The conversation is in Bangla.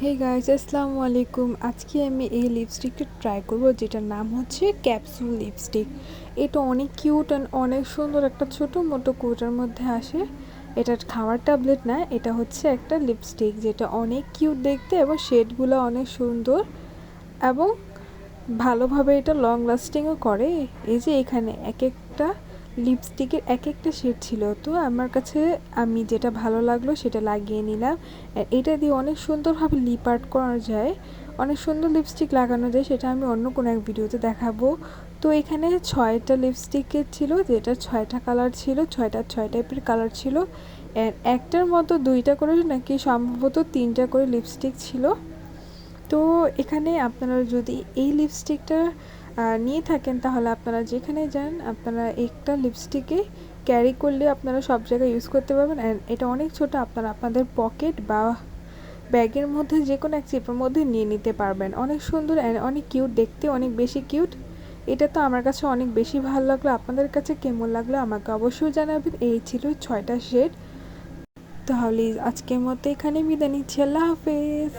হে গাইস, আসসালামু আলাইকুম। আজকে আমি এই লিপস্টিকটা ট্রাই করব, যেটার নাম হচ্ছে ক্যাপসুল লিপস্টিক। এটা অনেক কিউট অ্যান্ড অনেক সুন্দর, একটা ছোটো মোটো কৌটার মধ্যে আসে। এটা খাওয়ার ট্যাবলেট না, এটা হচ্ছে একটা লিপস্টিক যেটা অনেক কিউট দেখতে এবং শেডগুলো অনেক সুন্দর এবং ভালোভাবে এটা লং লাস্টিংও করে। এই যে এখানে এক একটা লিপস্টিকের এক একটা শেড ছিল, তো আমার কাছে আমি যেটা ভালো লাগলো সেটা লাগিয়ে নিলাম। এটা দিয়ে অনেক সুন্দরভাবে লিপ আর্ট করা যায়, অনেক সুন্দর লিপস্টিক লাগানো যায়, সেটা আমি অন্য কোনো এক ভিডিওতে দেখাবো। তো এখানে 6টা লিপস্টিকের ছিল, যেটা 6টা কালার ছিল, 6টা 6 টাইপের কালার ছিল। একটার মতো 2টা করে নাকি সম্ভবত 3টা করে লিপস্টিক ছিল। তো এখানে আপনারা যদি এই লিপস্টিকটা নিয়ে থাকেন, তাহলে আপনারা যেখানে যান আপনারা একটা লিপস্টিকে ক্যারি করলে আপনারা সব জায়গায় ইউজ করতে পারবেন। অ্যান্ড এটা অনেক ছোট, আপনারা আপনাদের পকেট বা ব্যাগের মধ্যে যে কোনো এক চিপের মধ্যে নিয়ে নিতে পারবেন। অনেক সুন্দর অ্যান্ড অনেক কিউট দেখতে, অনেক বেশি কিউট। এটা তো আমার কাছে অনেক বেশি ভালো লাগলো। আপনাদের কাছে কেমন লাগলো আমাকে অবশ্যই জানাবেন। এই ছিল 6টা শেড। তাহলে আজকের মতো এখানে বিদায় নিচ্ছি। আল্লাহ হাফেজ।